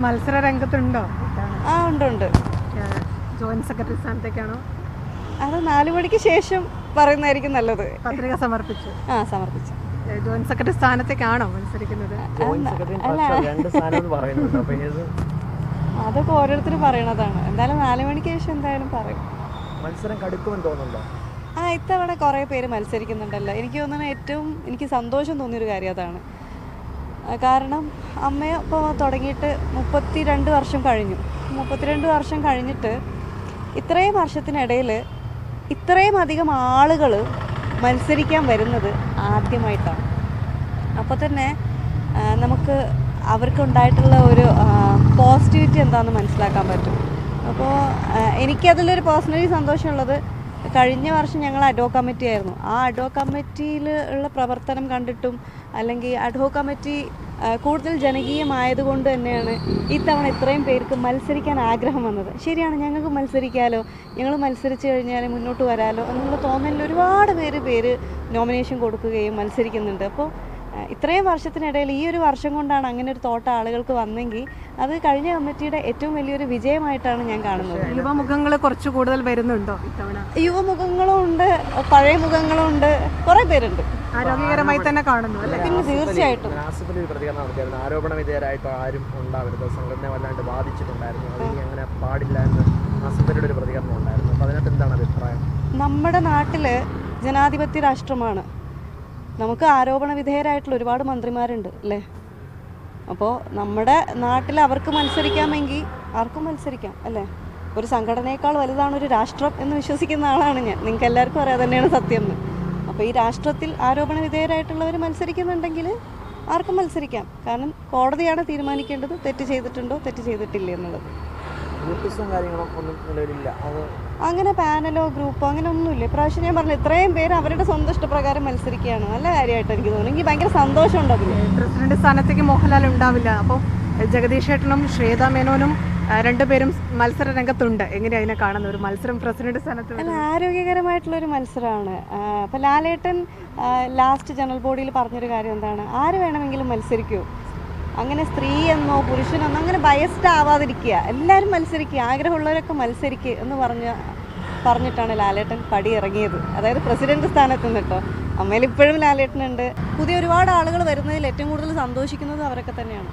മത്സര രംഗത്തുണ്ടോ? ഉണ്ട്. ജോയിന്റ് സെക്രട്ടറി സ്ഥാനത്തേക്കാണോ? അത് 4 മണിക്ക് ശേഷം പറയുന്നതായിരിക്കും നല്ലത്. പത്രിക സമർപ്പിച്ചു. സമർപ്പിച്ചു. ജോയിന്റ് സെക്രട്ടറി സ്ഥാനത്തേക്കാണോ മത്സരിക്കുന്നത്? അതൊക്കെ ഓരോരുത്തരും പറയണതാണ്. എന്തായാലും 4 മണിക്ക് ശേഷം എന്തായാലും പറയും. മത്സരം കടുക്കുമെന്ന് തോന്നുന്നുണ്ടോ? ഇത്തവണ കുറേ പേര് മത്സരിക്കുന്നുണ്ടല്ലോ. എനിക്ക് തോന്നുന്നത് എനിക്ക് സന്തോഷം തോന്നിയൊരു കാര്യം അതാണ്. കാരണം അമ്മ ഇപ്പോൾ തുടങ്ങിയിട്ട് 32 വർഷം കഴിഞ്ഞു. 32 വർഷം കഴിഞ്ഞിട്ട് ഇത്രയും വർഷത്തിനിടയിൽ ഇത്രയും അധികം ആളുകൾ മത്സരിക്കാൻ വരുന്നത് ആദ്യമായിട്ടാണ്. അപ്പോൾ തന്നെ നമുക്ക് അവർക്കുണ്ടായിട്ടുള്ള ഒരു പോസിറ്റിവിറ്റി എന്താണെന്ന് മനസ്സിലാക്കാൻ പറ്റും. അപ്പോൾ എനിക്കതിലൊരു പേഴ്സണലി സന്തോഷമുള്ളത്, കഴിഞ്ഞ വർഷം ഞങ്ങൾ അഡ്ഹോക് കമ്മിറ്റി ആയിരുന്നു. ആ അഡ്ഹോക് കമ്മിറ്റിയിൽ ഉള്ള പ്രവർത്തനം കണ്ടിട്ടും അല്ലെങ്കിൽ അഡ്ഹോക് കമ്മിറ്റി കൂടുതൽ ജനകീയമായതുകൊണ്ട് തന്നെയാണ് ഇത്തവണ ഇത്രയും പേർക്ക് മത്സരിക്കാൻ ആഗ്രഹം വന്നത്. ശരിയാണ്, ഞങ്ങൾക്ക് മത്സരിക്കാമല്ലോ, ഞങ്ങൾ മത്സരിച്ച് കഴിഞ്ഞാൽ മുന്നോട്ട് വരാമല്ലോ എന്നുള്ള തോന്നലിൽ ഒരുപാട് പേര് നോമിനേഷൻ കൊടുക്കുകയും മത്സരിക്കുന്നുണ്ട്. അപ്പോൾ ഇത്രയും വർഷത്തിനിടയിൽ ഈ ഒരു വർഷം കൊണ്ടാണ് അങ്ങനെ ഒരു തോട്ട ആളുകൾക്ക് വന്നെങ്കിൽ അത് കഴിഞ്ഞ കമ്മിറ്റിയുടെ ഏറ്റവും വലിയൊരു വിജയമായിട്ടാണ് ഞാൻ കാണുന്നത്. യുവമുഖങ്ങൾ കുറച്ച് കൂടുതൽ വരുന്നുണ്ടോ ഇത്തവണ? യുവമുഖങ്ങളും ഉണ്ട്, പഴയ മുഖങ്ങളും ഉണ്ട്, കുറേ പേരുണ്ട്. ആരോഗ്യകരമായി തന്നെ കാണുന്നു അല്ലേ? പിന്നെ തീർച്ചയായിട്ടും ആരോപണ വിധേയരായിട്ട് ആരും ഉണ്ടാവരുത്, സംഘടന വല്ലാണ്ട് ബാധിച്ചിട്ടുണ്ടായിരുന്നു, അതിന് അങ്ങനെ പാടില്ല എന്ന് ആസിഫലിയുടെ ഒരു പ്രതികരണം ഉണ്ടായിരുന്നു. അപ്പോൾ അതിനകത്ത് എന്താണ് അഭിപ്രായം? നമ്മുടെ നാട്ടിൽ ജനാധിപത്യ രാഷ്ട്രമാണ്. നമുക്ക് ആരോപണ വിധേയരായിട്ടുള്ള ഒരുപാട് മന്ത്രിമാരുണ്ട് അല്ലേ? അപ്പോൾ നമ്മുടെ നാട്ടിൽ അവർക്ക് മത്സരിക്കാമെങ്കിൽ ആർക്കും മത്സരിക്കാം അല്ലേ? ഒരു സംഘടനയേക്കാൾ വലുതാണ് ഒരു രാഷ്ട്രം എന്ന് വിശ്വസിക്കുന്ന ആളാണ് ഞാൻ. നിങ്ങൾക്ക് എല്ലാവർക്കും അറിയാം തന്നെയാണ് സത്യം എന്ന്. അപ്പോൾ ഈ രാഷ്ട്രത്തിൽ ആരോപണ വിധേയരായിട്ടുള്ളവർ മത്സരിക്കുന്നുണ്ടെങ്കിൽ ആർക്കും മത്സരിക്കാം. കാരണം കോടതിയാണ് തീരുമാനിക്കേണ്ടത് തെറ്റ് ചെയ്തിട്ടുണ്ടോ തെറ്റ് ചെയ്തിട്ടില്ല എന്നുള്ളത്. അങ്ങനെ പാനലോ ഗ്രൂപ്പോ അങ്ങനെ ഒന്നുമില്ല. ഇപ്രാവശ്യം ഞാൻ പറഞ്ഞു ഇത്രയും പേര് അവരുടെ സ്വന്തം ഇഷ്ടപ്രകാരം മത്സരിക്കുകയാണ്. നല്ല കാര്യമായിട്ട് എനിക്ക് തോന്നുന്നു. എനിക്ക് ഭയങ്കര സന്തോഷമുണ്ട് അതിൽ. പ്രസിഡന്റ് സ്ഥാനത്തേക്ക് മോഹൻലാൽ ഉണ്ടാവില്ല. അപ്പോൾ ജഗദീഷ് ഏട്ടനും ശ്വേതാ മേനോനും രണ്ടുപേരും മത്സര രംഗത്തുണ്ട്. എങ്ങനെയാണ് അതിനെ കാണുന്നത്? ഒരു മത്സരം പ്രസിഡന്റ് സ്ഥാനത്ത് അല്ല, ആരോഗ്യകരമായിട്ടുള്ളൊരു മത്സരമാണ്. അപ്പോൾ ലാലേട്ടൻ ലാസ്റ്റ് ജനറൽ ബോഡിയിൽ പറഞ്ഞൊരു കാര്യം എന്താണ്, ആര് വേണമെങ്കിലും മത്സരിക്കൂ, അങ്ങനെ സ്ത്രീ എന്നോ പുരുഷനെന്നോ അങ്ങനെ ബയസ്ഡ് ആവാതിരിക്കുക, എല്ലാവരും മത്സരിക്കുക, ആഗ്രഹമുള്ളവരൊക്കെ മത്സരിക്കുക എന്ന് പറഞ്ഞിട്ടാണ് ലാലേട്ടൻ പടി ഇറങ്ങിയത്. അതായത് പ്രസിഡന്റ് സ്ഥാനത്ത് നിന്നിട്ടോ. അമ്മയിൽ ഇപ്പോഴും ലാലേട്ടനുണ്ട്. പുതിയ ഒരുപാട് ആളുകൾ വരുന്നതിൽ ഏറ്റവും കൂടുതൽ സന്തോഷിക്കുന്നത് അവരൊക്കെ തന്നെയാണ്.